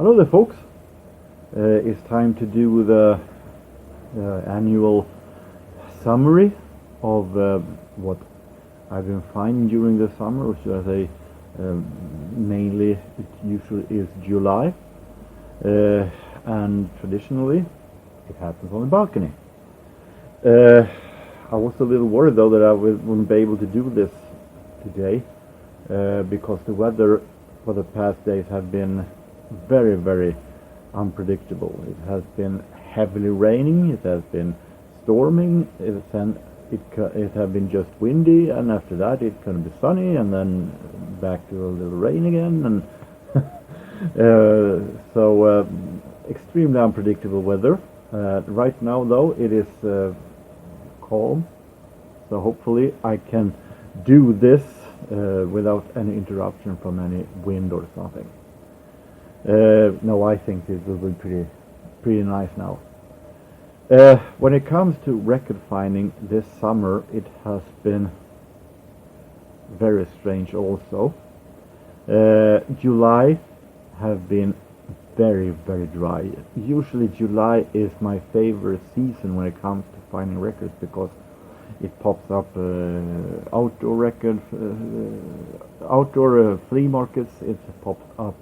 Hello there, folks. It's time to do the annual summary of what I've been finding during the summer, or should I say mainly it usually is July, and traditionally it happens on the balcony. I was a little worried though that I wouldn't be able to do this today because the weather for the past days have been very, very unpredictable. It has been heavily raining, it has been storming, it has been just windy, and after that it's going to be sunny, and then back to a little rain again, and so extremely unpredictable weather. Right now though it is calm, so hopefully I can do this without any interruption from any wind or something. No, I think it will be pretty nice now. When it comes to record finding this summer, it has been very strange also. July have been very, very dry. Usually July is my favorite season when it comes to finding records because it pops up outdoor records, outdoor flea markets, it pops up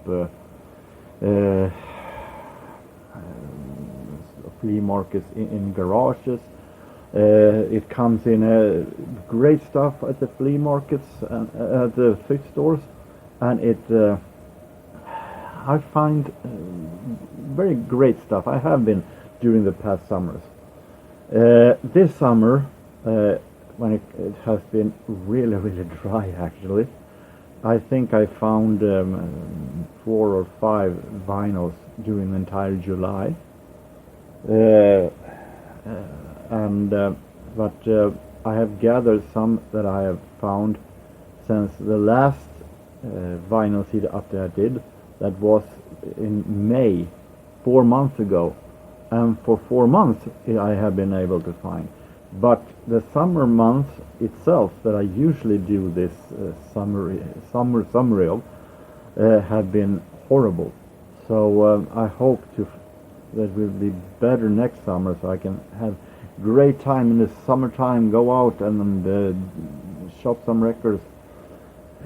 flea markets in garages. It comes in great stuff at the flea markets and at the thrift stores, and I find very great stuff. I have been during the past summers. This summer, when it has been really, really dry actually, I think I found 4 or 5 vinyls during the entire July, but I have gathered some that I have found since the last vinyl CD update I did. That was in May, 4 months ago, and for 4 months I have been able to find. But the summer months itself that I usually do this summary of have been horrible. So I hope that will be better next summer, so I can have great time in the summertime, go out and shop some records,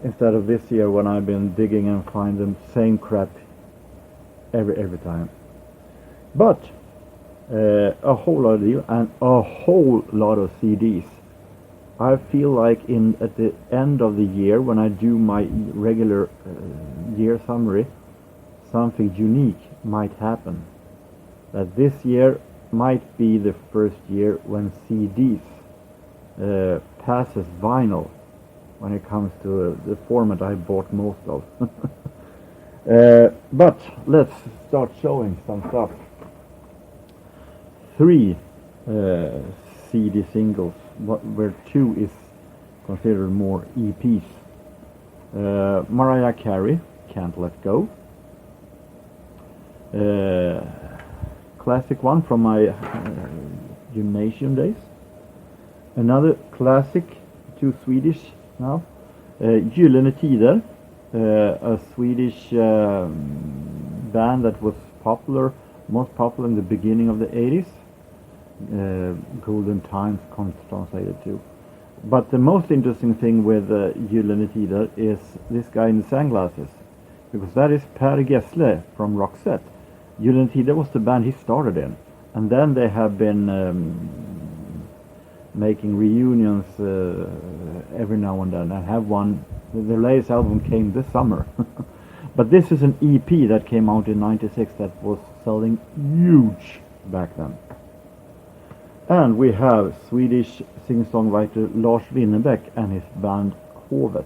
instead of this year when I've been digging and find the same crap every time. But a whole lot of deal and a whole lot of CDs. I feel like at the end of the year, when I do my regular year summary, something unique might happen. That this year might be the first year when CDs passes vinyl when it comes to the format I bought most of. But let's start showing some stuff. 3 CD singles, where 2 is considered more EPs. Mariah Carey, Can't Let Go. Classic one from my gymnasium days. Another classic, 2 Swedish now. Gyllene Tider, a Swedish band that was most popular in the beginning of the 80s. Golden Times translated to. But the most interesting thing with Gyllene Tider is this guy in the sunglasses, because that is Per Gessle from Roxette. Gyllene Tider was the band he started in, and then they have been making reunions every now and then. I have one. The latest album came this summer. But this is an EP that came out in '96 that was selling huge back then. And we have Swedish singer-songwriter Lars Winnerbäck and his band Hovet,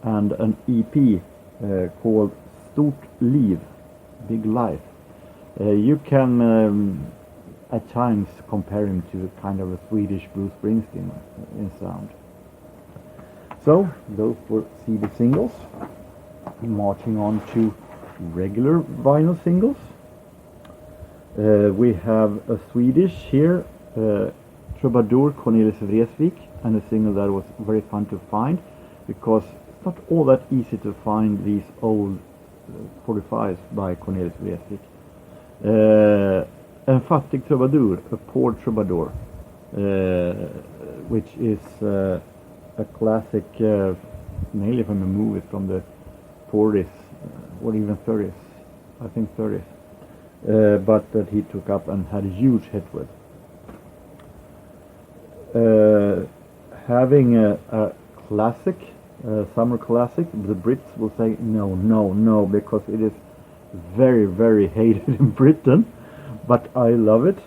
and an EP called Stort Liv, Big Life. You can at times compare him to kind of a Swedish Bruce Springsteen in sound. So those were CD singles. Marching on to regular vinyl singles. We have a Swedish here, Troubadour Cornelis Vreeswijk, and a single that was very fun to find, because it's not all that easy to find these old 45 by Cornelis Vreeswijk. En fattig troubadour, a poor troubadour, which is a classic, mainly from a movie from the 40s, or even 30s, I think 30s, but that he took up and had a huge hit with. Having a classic, summer classic, the Brits will say no, no, no, because it is very, very hated in Britain, but I love it.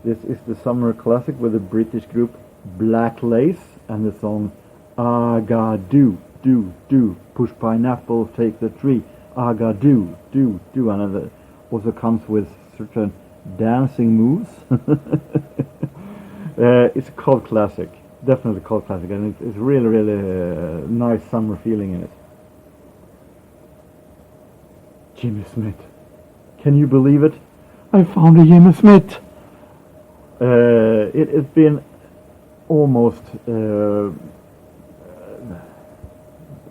This is the summer classic with the British group Black Lace and the song Aga do, do, do, push pineapple, take the tree, Aga do, do, do, and it also comes with certain dancing moves. It's a cult classic, definitely a cult classic, and it's really, really nice summer feeling in it. Jimmy Smith. Can you believe it? I found a Jimmy Smith! It has been almost,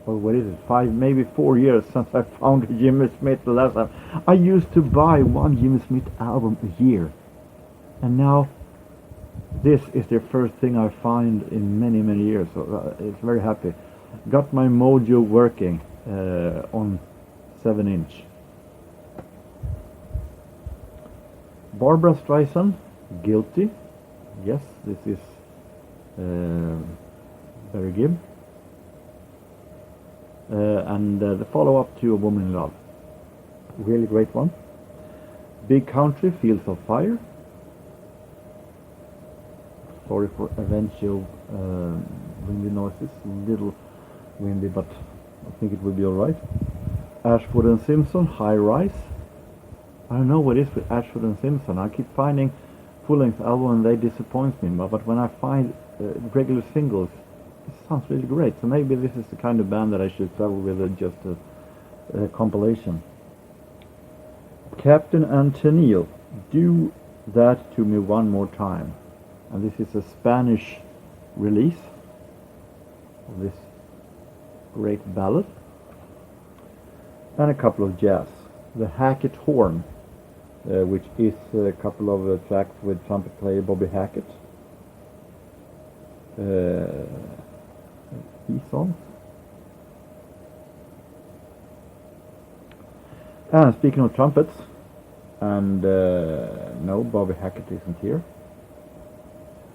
what is it, 5, maybe 4 years since I found a Jimmy Smith the last time. I used to buy one Jimmy Smith album a year, and now this is the first thing I find in many, many years, so it's very happy. Got my mojo working on 7-inch. Barbara Streisand, Guilty. Yes, this is Barry Gibb. And the follow-up to A Woman in Love. Really great one. Big Country, Fields of Fire. Sorry for eventual windy noises. A little windy, but I think it will be alright. Ashford and Simpson, High Rise. I don't know what it is with Ashford and Simpson. I keep finding full-length album and they disappoint me, but when I find regular singles, it sounds really great. So maybe this is the kind of band that I should travel with, just a compilation. Captain and Tennille, Do That To Me One More Time. And this is a Spanish release of this great ballad. And a couple of jazz. The Hackett Horn, which is a couple of tracks with trumpet player Bobby Hackett. These songs. And speaking of trumpets, and no, Bobby Hackett isn't here.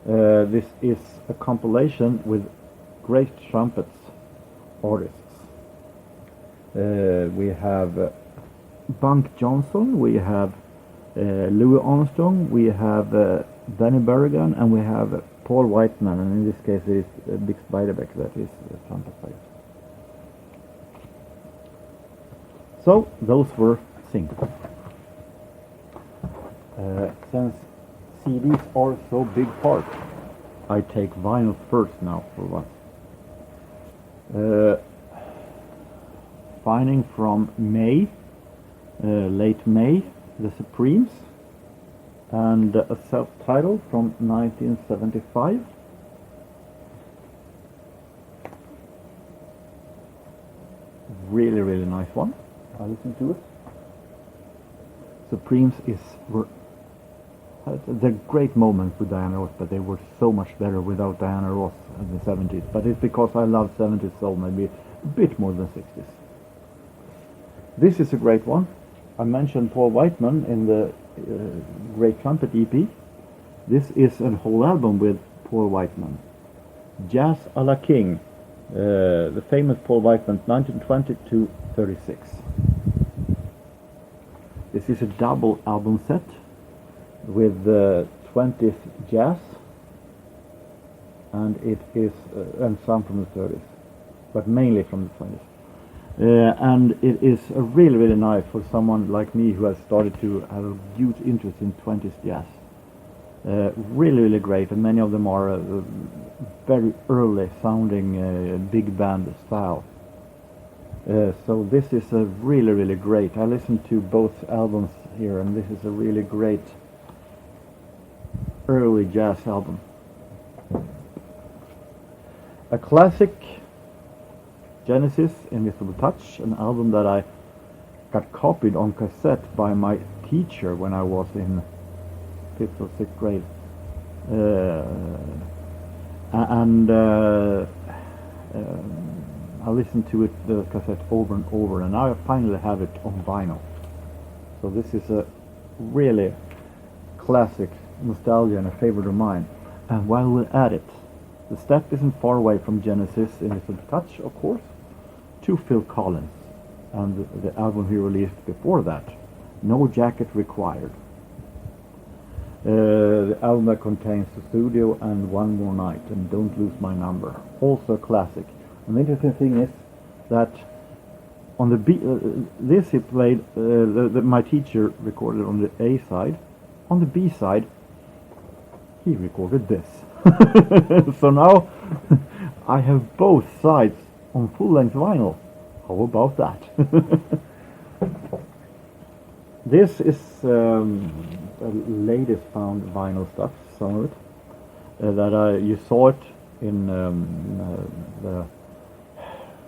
This is a compilation with great trumpets artists. We have Bunk Johnson, we have Louis Armstrong, we have Danny Berrigan, and we have Paul Whiteman, and in this case it is Bix Beiderbecke that is the trumpet player. So, those were singles. Since CDs are so big part, I take vinyl first now for once. Finding from May, late May, The Supremes, and a self-titled from 1975. Really, really nice one. I listened to it. Supremes they're great moments with Diana Ross, but they were so much better without Diana Ross in the 70s. But it's because I love 70s soul maybe a bit more than 60s. This is a great one. I mentioned Paul Whiteman in the Great Trumpet EP. This is a whole album with Paul Whiteman. Jazz a la King, the famous Paul Whiteman, 1920 to 36. This is a double album set with 20th jazz, and it is and some from the 30s, but mainly from the 20s. And it is really, really nice for someone like me who has started to have a huge interest in 20s jazz. Really, really great, and many of them are very early sounding big band style. So this is a really, really great. I listened to both albums here, and this is a really great early jazz album. A classic, Genesis, Invisible Touch, an album that I got copied on cassette by my teacher when I was in 5th or 6th grade. And I listened to it, the cassette, over and over, and now I finally have it on vinyl. So this is a really classic nostalgia and a favorite of mine. And while we're at it, the step isn't far away from Genesis in its touch, of course, to Phil Collins and the album he released before that, No Jacket Required. The album that contains The Studio and One More Night and Don't Lose My Number, also a classic. And the interesting thing is that on the B, this he played, my teacher recorded on the A side. On the B side, he recorded this. So now I have both sides on full-length vinyl. How about that? This is latest found vinyl stuff, some of it. You saw it in the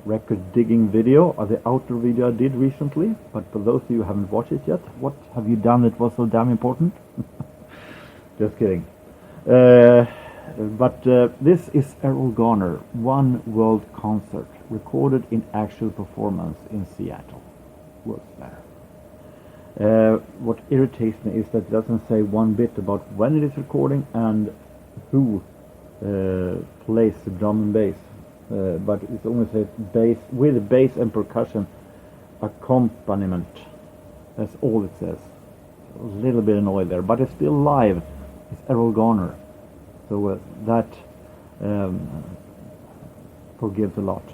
record digging video, or the outdoor video I did recently. But for those of you who haven't watched it yet, what have you done that was so damn important? Just kidding. But this is Errol Garner, One World Concert, recorded in actual performance in Seattle. Works better. What irritates me is that it doesn't say one bit about when it is recording and who plays the drum and bass. But it only says bass, with bass and percussion accompaniment. That's all it says. A little bit annoyed there, but it's still live. It's Errol Garner. So that forgives a lot.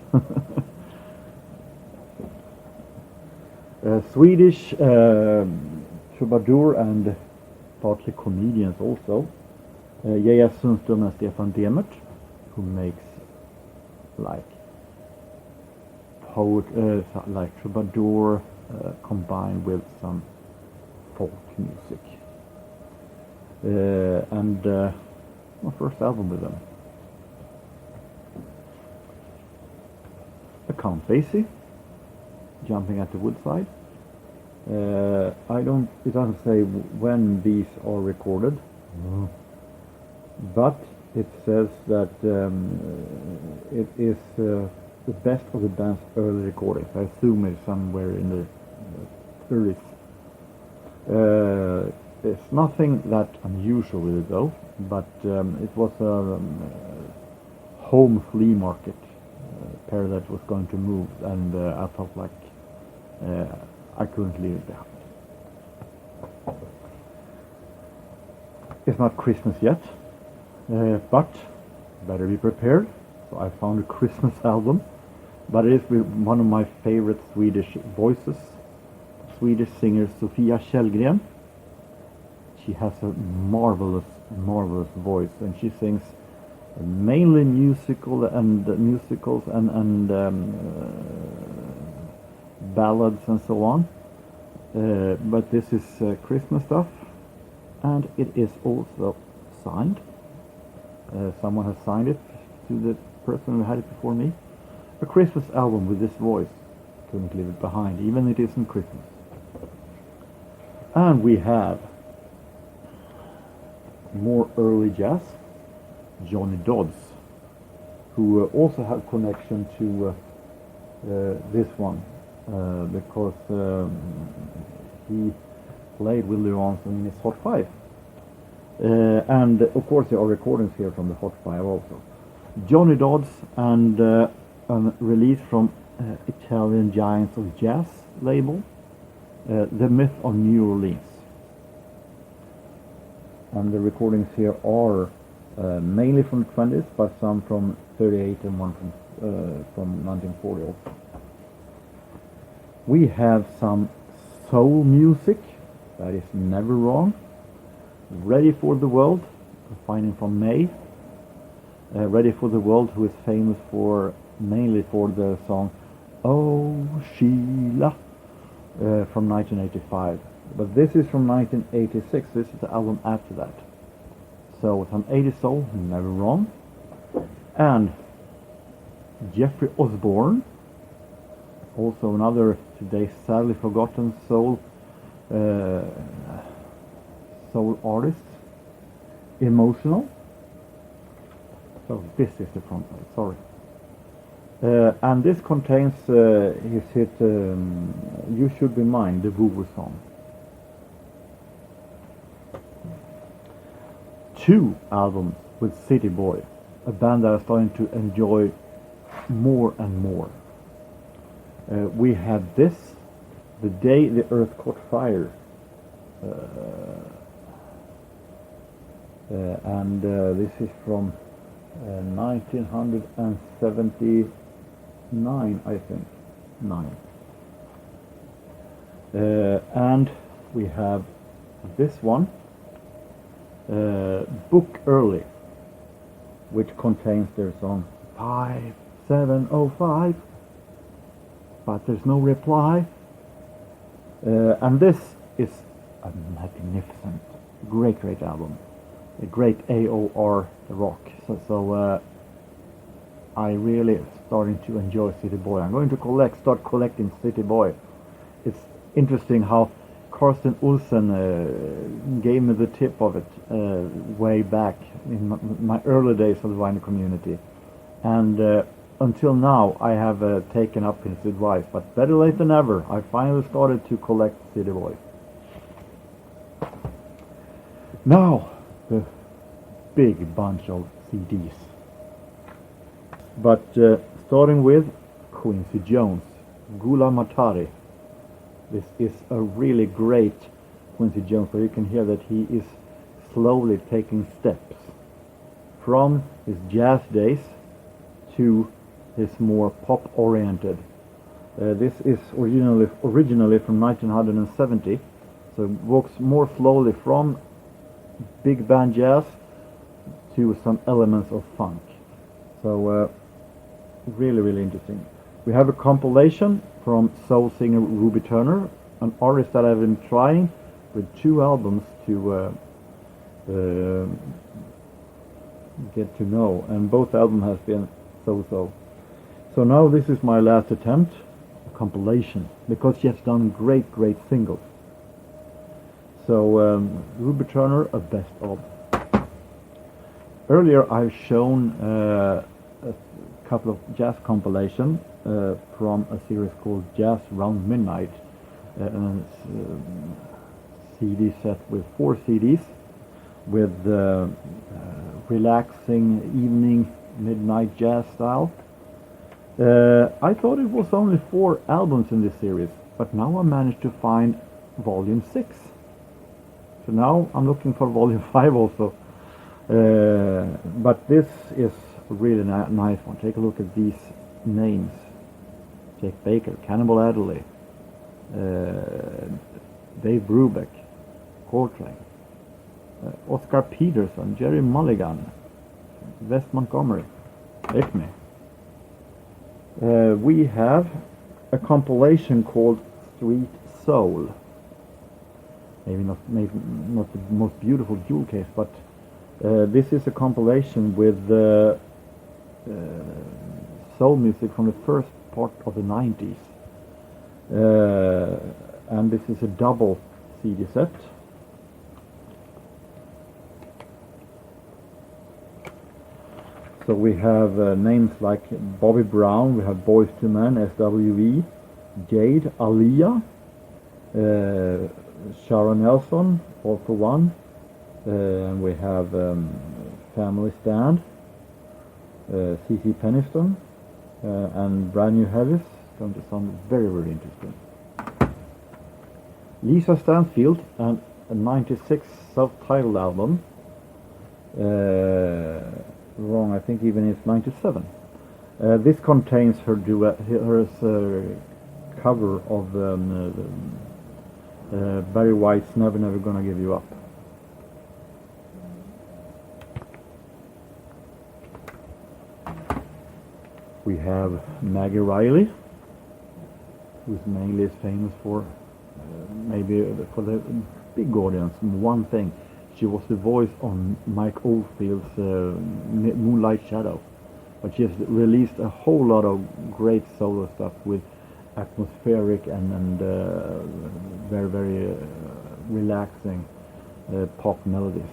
Swedish troubadour and partly comedians also. Geja Sundström and Stefan Demert, who makes like like troubadour combined with some folk music. And my first album with them. Count Basie, Jumping at the Woodside. It doesn't say when these are recorded, but it says that it is the best of the band's early recordings. I assume it's somewhere in the 30s. It's nothing that unusual with it though, but it was a home flea market pair that was going to move, and I felt like I couldn't leave it behind. It's not Christmas yet, but better be prepared. So I found a Christmas album, but it is with one of my favorite Swedish voices, Swedish singer Sofia Källgren. She has a marvelous voice, and she sings mainly musicals and ballads and so on. But this is Christmas stuff, and it is also signed. Someone has signed it to the person who had it before me. A Christmas album with this voice. Couldn't leave it behind, even if it isn't Christmas. And we have more early jazz. Johnny Dodds, who also have connection to this one, because he played with Louis Armstrong in his Hot Five. And of course there are recordings here from the Hot Five also. Johnny Dodds, and a release from Italian Giants of Jazz label, The Myth of New Orleans. And the recordings here are mainly from the 20s, but some from 38 and one from 1940 also. We have some soul music, that is never wrong. Ready for the World, finding from May. Ready for the World, who is famous mainly for the song Oh Sheila from 1985. But this is from 1986, this is the album after that. So some 80s soul, never wrong. And Jeffrey Osborne, also another today's sadly forgotten soul artists. Emotional. So this is the front page, sorry. And this contains his hit You Should Be Mine, the Woo song. 2 albums with City Boy, a band that I'm starting to enjoy more and more. We had this, The Day the Earth Caught Fire, and this is from 1979, I think. 9. And we have this one, Book Early, which contains their song 5705, but there's no reply. And this is a magnificent, great album. A great AOR rock. So I really starting to enjoy City Boy. I'm going to start collecting City Boy. It's interesting how Carsten Olsen gave me the tip of it way back in my early days of the vinyl community, and until now I have taken up his advice. But better late than never. I finally started to collect City Boy. Now the big bunch of CDs. But starting with Quincy Jones, Gula Matari. This is a really great Quincy Jones, where you can hear that he is slowly taking steps from his jazz days to his more pop-oriented. This is originally from 1970, so it walks more slowly from big band jazz to some elements of funk. So really interesting. We have a compilation from soul singer Ruby Turner, an artist that I've been trying with 2 albums to get to know, and both albums has been so. So now this is my last attempt, a compilation, because she has done great singles. So Ruby Turner, a best of. Earlier I've shown a couple of jazz compilations from a series called Jazz Round Midnight, and it's CD set with 4 CDs with relaxing evening midnight jazz style. I thought it was only 4 albums in this series, but now I managed to find volume 6. So now I'm looking for volume 5 also. But this is a really nice one. Take a look at these names: Jake Baker, Cannibal Adderley, Dave Brubeck, Coltrane, Oscar Peterson, Jerry Mulligan, Wes Montgomery, Acme. We have a compilation called Street Soul. Maybe not the most beautiful jewel case, but this is a compilation with soul music from the first part of the 90s. And this is a double CD set. So we have names like Bobby Brown, we have Boyz II Men, SWE, Jade, Aaliyah, Sharon Nelson, All for One, and we have Family Stand, C.C. Peniston, and Brand New Heavies. Going to sound very interesting. Lisa Stansfield and a 96 self-titled album. Wrong, I think even it's 97. This contains her duet, her cover of Barry White's Never Gonna Give You Up. We have Maggie Riley, who's mainly is famous for maybe for the big audience. One thing, she was the voice on Mike Oldfield's Moonlight Shadow, but she has released a whole lot of great solo stuff with atmospheric and very very relaxing pop melodies.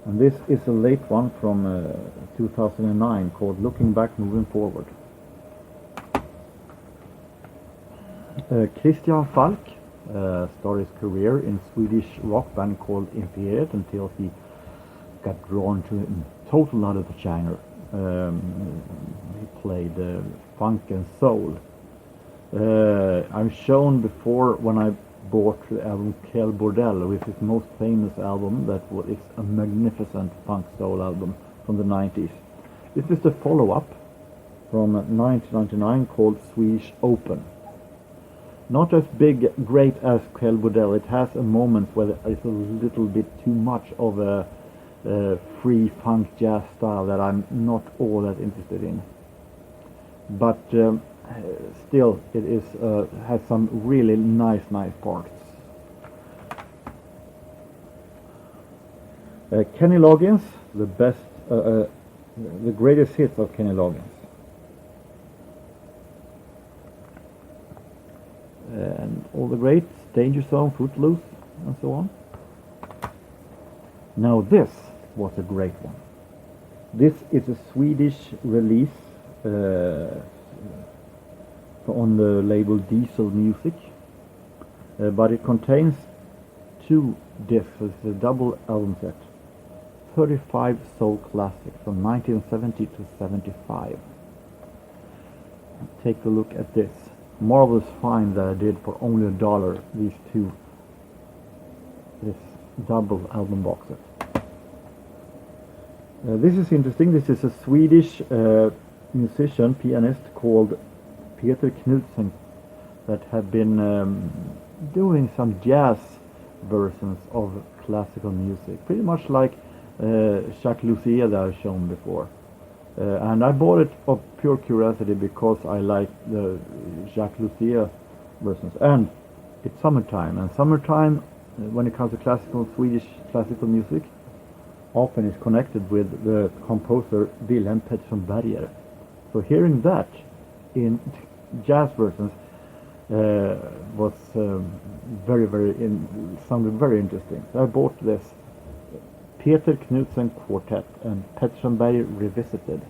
And this is a late one from 2009 called Looking Back, Moving Forward. Christian Falk started his career in Swedish rock band called Imperiet until he got drawn to total other genre. He played funk and soul. I've shown before when I bought the album Quel Bordel, which is his most famous album, that is a magnificent funk soul album from the 90s. This is the follow-up from 1999 called Swedish Open. Not as great as Quel Bordel. It has a moment where it's a little bit too much of a free funk jazz style that I'm not all that interested in. But still, it is has some really nice parts. Kenny Loggins, the greatest hits of Kenny Loggins. And all the greats, Danger Zone, Footloose, and so on. Now this was a great one. This is a Swedish release on the label Diesel Music, but it contains 2 discs. It's a double album set. 35 soul classics from 1970 to 75. Take a look at this. Marvelous find that I did for only $1. This double album box set. This is interesting. This is a Swedish musician, pianist called Peter Knudsen that have been doing some jazz versions of classical music, pretty much like Jacques Lussier that I've shown before. And I bought it of pure curiosity because I like the Jacques Lussier versions. And it's summertime, and summertime, when it comes to Swedish classical music, often is connected with the composer Wilhelm Pettersson Berger. So hearing that in jazz versions was sounded very interesting. So I bought this Peter Knudsen Quartet and Pettersson Berger Revisited.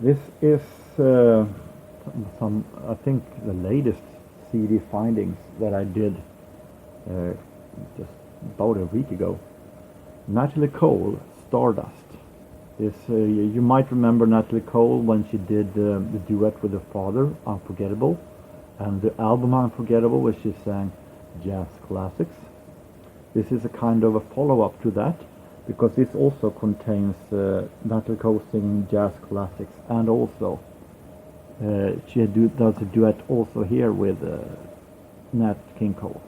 This is I think the latest CD findings that I did just about a week ago. Natalie Cole, Stardust. This you might remember Natalie Cole when she did the duet with her father, Unforgettable, and the album Unforgettable, where she sang jazz classics. This is a kind of a follow-up to that, because this also contains Natalie Cole singing jazz classics, and also she does a duet also here with Nat King Cole.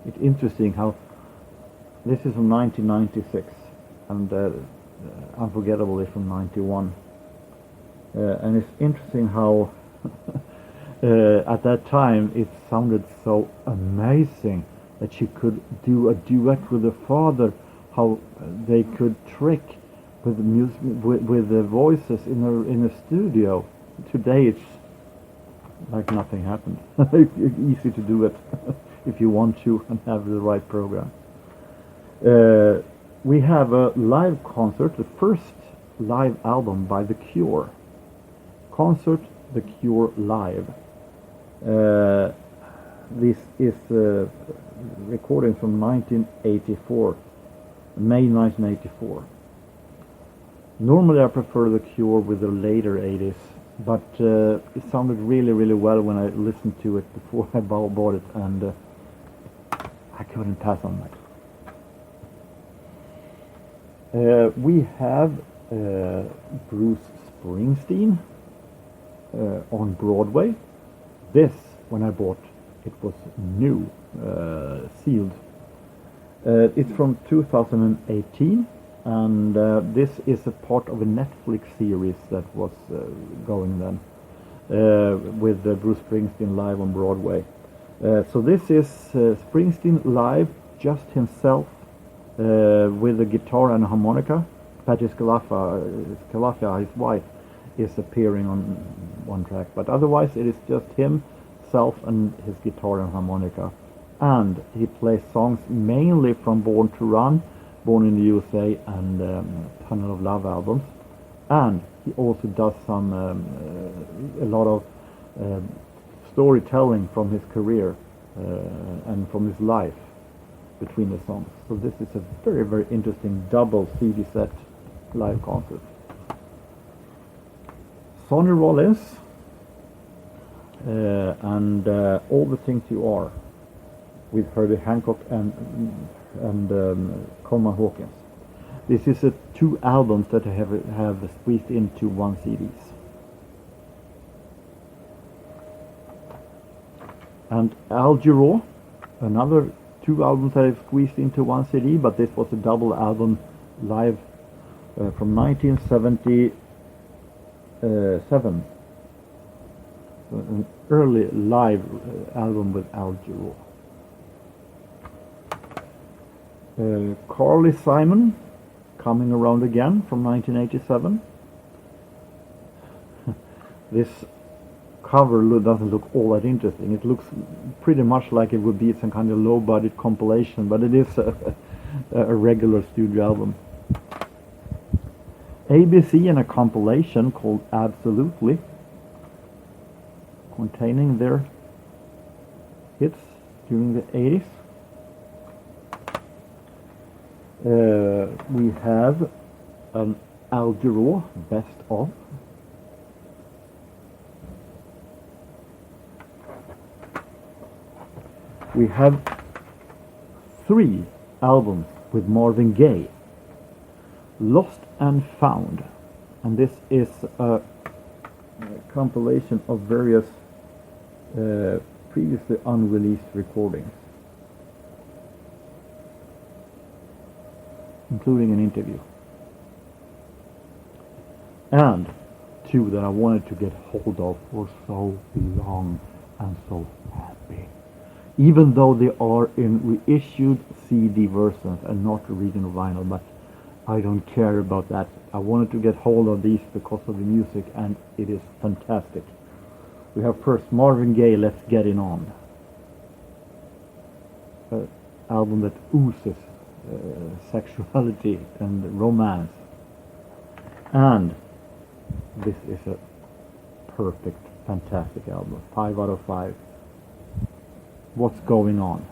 It's interesting how this is from 1996, and Unforgettable is from 91. And it's interesting how at that time it sounded so amazing that she could do a duet with her father, how they could trick with the music, with the voices in a studio. Today it's like nothing happened. Easy to do it if you want to and have the right program. We have a live concert, the first live album by The Cure. Concert The Cure Live. This is recording from 1984, May 1984. Normally I prefer The Cure with the later 80s, but it sounded really well when I listened to it before I bought it, and I couldn't pass on that. We have Bruce Springsteen on Broadway. This, when I bought it, was new, sealed. It's from 2018, and this is a part of a Netflix series that was going then with Bruce Springsteen live on Broadway. So this is Springsteen live, just himself, with a guitar and a harmonica, Patty Scalafia, his wife, is appearing on one track, but otherwise it is just himself and his guitar and harmonica. And he plays songs mainly from Born to Run, Born in the USA, and Tunnel of Love albums. And he also does some a lot of storytelling from his career and from his life between the songs. So this is a very, very interesting double CD set live concert. Sonny Rollins and All the Things You Are with Herbie Hancock and Coleman Hawkins. This is 2 albums that I have squeezed into one CDs. And Al Jarreau, another 2 albums that I've squeezed into one CD, but this was a double album live from 1977. An early live album with Al Jarreau. Carly Simon, Coming Around Again from 1987. This cover doesn't look all that interesting. It looks pretty much like it would be some kind of low-budget compilation, but it is a regular studio album. ABC and a compilation called Absolutely, containing their hits during the 80s. We have an Al Jarreau Best Of. We have 3 albums with Marvin Gaye. Lost and Found, and this is a compilation of various previously unreleased recordings, including an interview. And 2 that I wanted to get hold of for so long and so happy. Even though they are in reissued CD versions and not original vinyl, but I don't care about that. I wanted to get hold of these because of the music, and it is fantastic. We have first Marvin Gaye, Let's Get It On. An album that oozes sexuality and romance. And this is a perfect, fantastic album. 5 out of 5. What's Going On?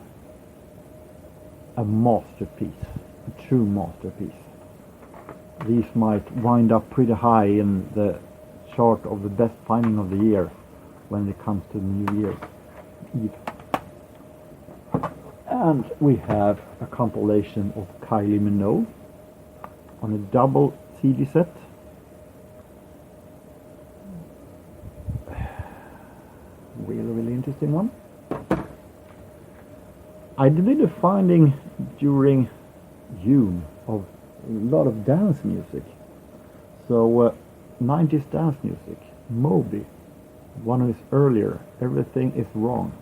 A masterpiece. A true masterpiece. These might wind up pretty high in the chart of the best finding of the year when it comes to the New Year's Eve. And we have a compilation of Kylie Minogue on a double CD set. Really, really interesting one. I did a finding during June of a lot of dance music. So 90s dance music. Moby, one of his earlier, Everything Is Wrong,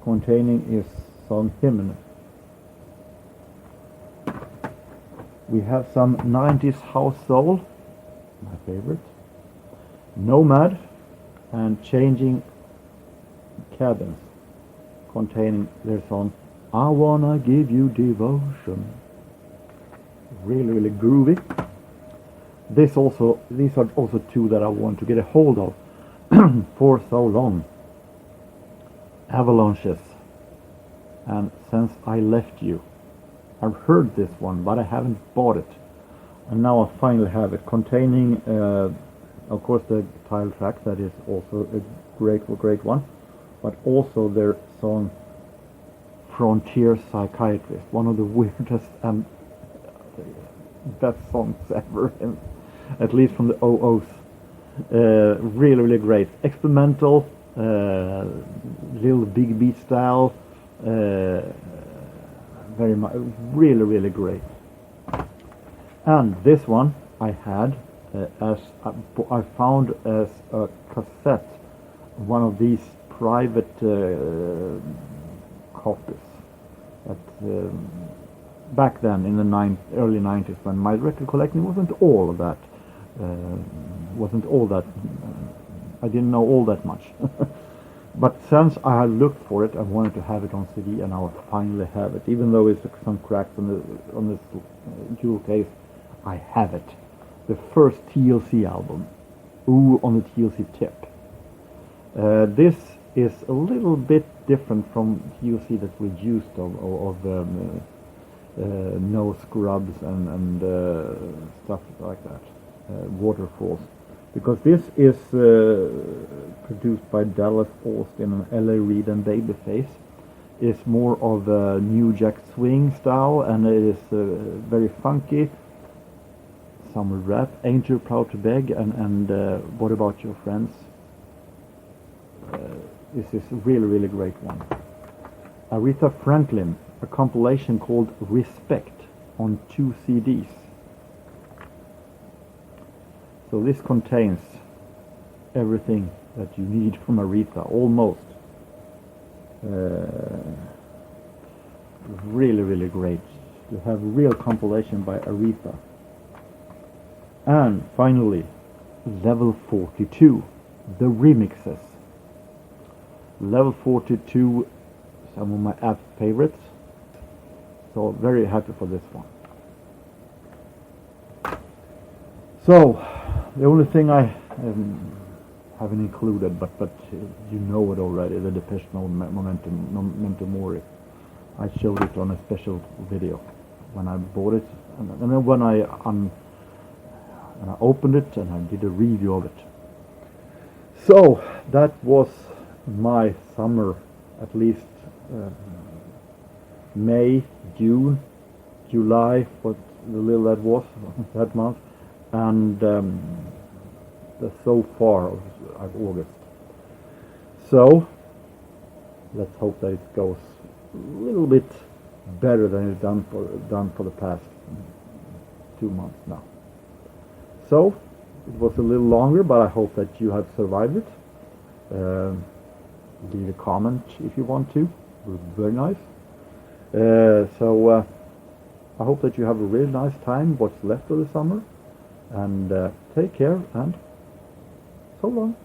containing his song Hymn. We have some 90s house soul, my favorite, Nomad, and Changing Cabins, containing their song I Wanna Give You Devotion. Really, really groovy. These are also 2 that I want to get a hold of for so long. Avalanches and Since I Left You. I've heard this one, but I haven't bought it, and now I finally have it, containing of course the title track, that is also a great one, but also their song Frontier Psychiatrist, one of the weirdest and best songs ever, at least from the OOs. Really, really great. Experimental, little big beat style, very much, really, really great. And this one I had I found as a cassette, one of these private copies that back then in the early 90s, when my record collecting wasn't all that, I didn't know all that much. But since I had looked for it, I wanted to have it on CD, and now I finally have it. Even though it's some cracks on this jewel case, I have it. The first TLC album, Ooh on the TLC tip. This is a little bit different from TLC that we're used of no scrubs and stuff like that, waterfalls. Because this is produced by Dallas Austin and L.A. Reid and Babyface. It's more of a New Jack Swing style, and it is very funky. Some rap, Ain't You Proud to Beg, and What About Your Friends. This is a really, really great one. Aretha Franklin, a compilation called Respect on 2 CDs. So this contains everything that you need from Aretha, almost. Really, really great to have a real compilation by Aretha. And finally, Level 42, the remixes. Level 42, some of my app favorites. So very happy for this one. So the only thing I haven't included, but you know it already, the Depeche Mode Memento Mori. I showed it on a special video when I bought it, and then when I opened it and I did a review of it. So that was my summer, at least May, June, July, what the little that was that month, and the so far of August. So let's hope that it goes a little bit better than it's done for the past 2 months now. So it was a little longer, but I hope that you have survived it. Leave a comment if you want to. It would be very nice. So I hope that you have a really nice time, what's left of the summer, and take care, and so long.